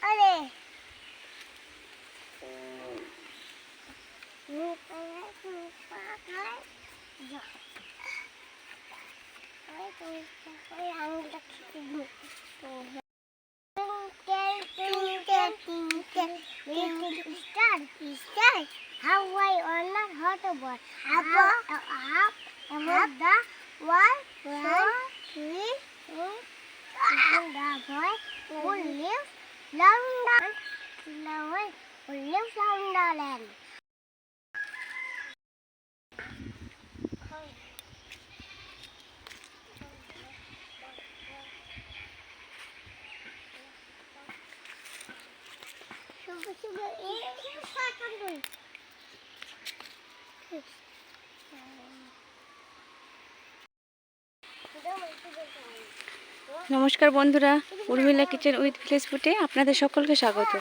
अरे how I honor her to boy. Half the one, three, the boy who lives London, who lives London. নমস্কার বন্ধুরা, Urmila kitchen with village ফুডে আপনাদের সকলকে স্বাগত।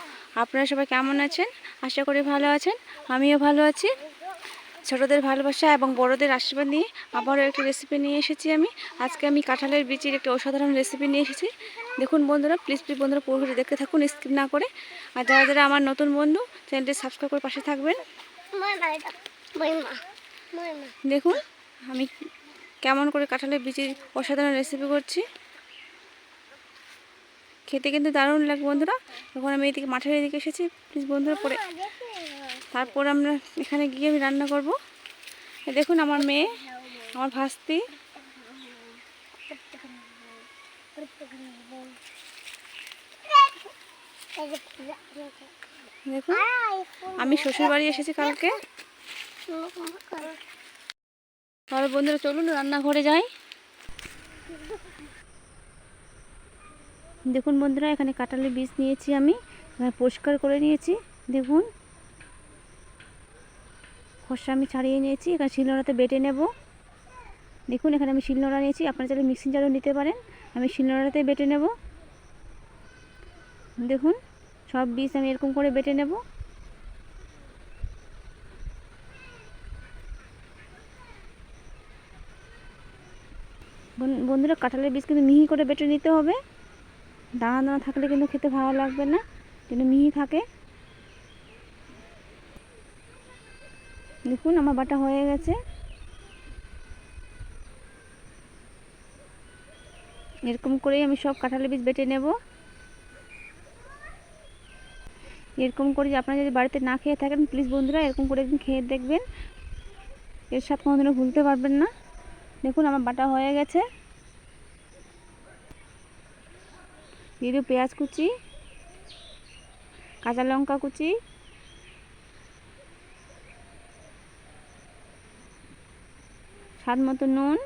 আপনারা সবাই কেমন আছেন? আশা করি ভালো আছেন। আমিও ভালো আছি। ছোটদের ভালোবাসা এবং বড়দের আশীর্বাদ নিয়ে আবারও একটি রেসিপি নিয়ে এসেছি আমি। আজকে আমি কাঁঠালের বিচির একটি অসাধারণ রেসিপি নিয়ে এসেছি। দেখুন বন্ধুরা, প্লিজ বন্ধুরা পুরো ভিডিও দেখতে থাকুন, স্কিপ না করে। আর যারা যারা আমার নতুন বন্ধু, চ্যানেলটি সাবস্ক্রাইব করে পাশে থাকবেন। দেখুন আমি কেমন করে কাঁঠালের বিচির অসাধারণ রেসিপি করছি। খেতে কিন্তু দারুণ লাগে বন্ধুরা। তখন আমি এদিকে মাঠের এদিকে এসেছি, প্লিজ বন্ধুরা পরে তারপর আমরা এখানে গিয়ে আমি রান্না করব। দেখুন আমার মেয়ে, আমার ভাস্তি। দেখুন আমি শ্বশুর বাড়ি এসেছি কালকে। তাহলে বন্ধুরা চলুন রান্নাঘরে যাই। দেখুন বন্ধুরা, এখানে কাঁঠালের বীজ নিয়েছি আমি, এখানে পরিষ্কার করে নিয়েছি। দেখুন খোসা আমি ছাড়িয়ে নিয়েছি, এখানে শিলনোড়াতে বেটে নেব। দেখুন এখানে আমি শিলনোড়া নিয়েছি, আপনারা চাইলে মিক্সিং জারও নিতে পারেন। আমি শিলনোড়াতে বেটে নেব। দেখুন সব বীজ আমি এরকম করে বেটে নেব। বন্ধুরা কাঁঠালের বীজ কিন্তু মিহি করে বেটে নিতে হবে। দানা দানা থাকলে কিন্তু খেতে ভালো লাগবে না, কিন্তু মিহি থাকে। দেখুন আমার বাটা হয়ে গেছে। এরকম করেই আমি সব কাঁঠালের বীজ বেটে নেব। এরকম করে আপনারা যদি বাড়িতে না খেয়ে থাকেন, প্লিজ বন্ধুরা এরকম করে একদিন খেয়ে দেখবেন, এর স্বাদ কোনোদিনও ভুলতে পারবেন না। দেখুন আমার বাটা হয়ে গেছে। দিয়ে দেব পেঁয়াজ কুচি, কাঁচা লঙ্কা কুচি, স্বাদ মতো নুন,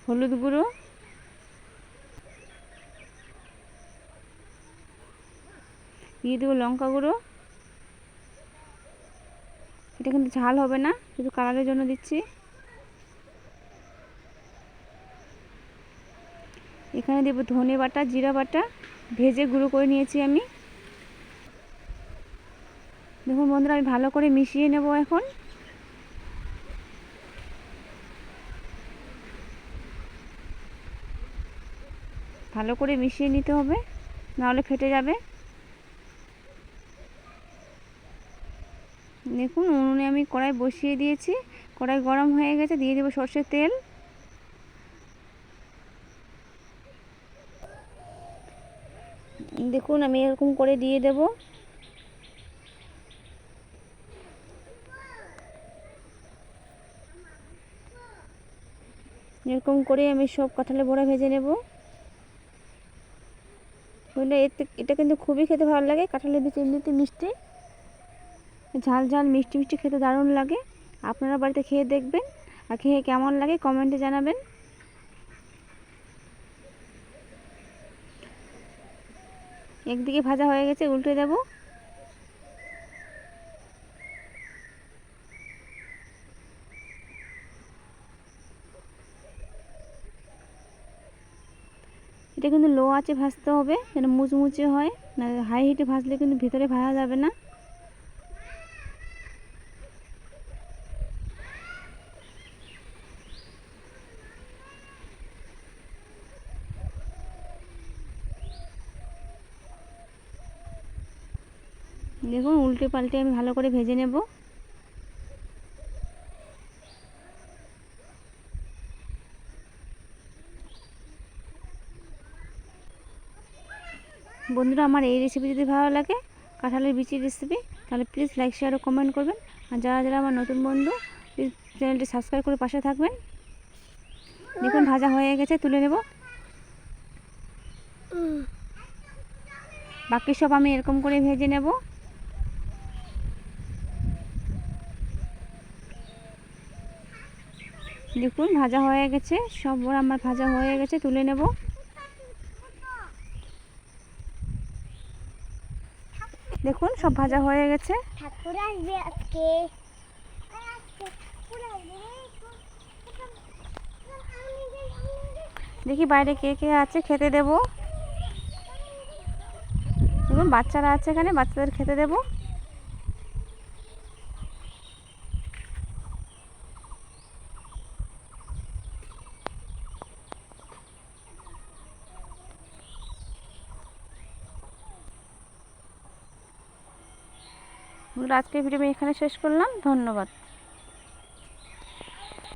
হলুদ গুঁড়ো, দিয়ে দেবো লঙ্কা গুঁড়ো। এটা কিন্তু ঝাল হবে না, শুধু কালারের জন্য দিচ্ছি। এখানে দেবো ধনে বাটা, জিরা বাটা, ভেজে গুঁড়ো করে নিয়েছি আমি। দেখুন বন্ধুরা আমি ভালো করে মিশিয়ে নেব এখন। ভালো করে মিশিয়ে নিতে হবে, নাহলে ফেটে যাবে। দেখুন উনুনে আমি কড়াই বসিয়ে দিয়েছি, কড়াই গরম হয়ে গেছে। দিয়ে দেবো সর্ষের তেল। দেখুন আমি এরকম করে দিয়ে দেব। এরকম করে আমি সব কাঁঠালের বড়া ভেজে নেব। বুঝলে এটা কিন্তু খুবই খেতে ভালো লাগে। কাঁঠালের বীজ এমনিতে মিষ্টি, ঝাল ঝাল মিষ্টি মিষ্টি খেতে দারুণ লাগে। আপনারা বাড়িতে খেয়ে দেখবেন, আর খেয়ে কেমন লাগে কমেন্টে জানাবেন। একদিকে ভাজা হয়ে গেছে, উল্টে দেব। এটা কিন্তু লো আঁচে ভাজতে হবে, যেন মুচমুচে হয়। না হাই হিটে ভাজলে কিন্তু ভিতরে ভাজা যাবে না। দেখুন উল্টে পাল্টে আমি ভালো করে ভেজে নেব। বন্ধুরা, আমার এই রেসিপি যদি ভালো লাগে, কাঁঠালের বিচির রেসিপি, তাহলে প্লিজ লাইক শেয়ার ও কমেন্ট করবেন। আর যারা যারা আমার নতুন বন্ধু, প্লিজ চ্যানেলটি সাবস্ক্রাইব করে পাশে থাকবেন। দেখুন ভাজা হয়ে গেছে, তুলে নেব। বাকি সব আমি এরকম করে ভেজে নেব। দেখুন ভাজা হয়ে গেছে, সব আমার ভাজা হয়ে গেছে, তুলে নেব। দেখুন সব ভাজা হয়ে গেছে। দেখি বাইরে কে কে আছে, খেতে দেব। দেখুন বাচ্চারা আছে এখানে, বাচ্চাদের খেতে দেব। আজকের ভিডিও আমি এখানে শেষ করলাম। ধন্যবাদ।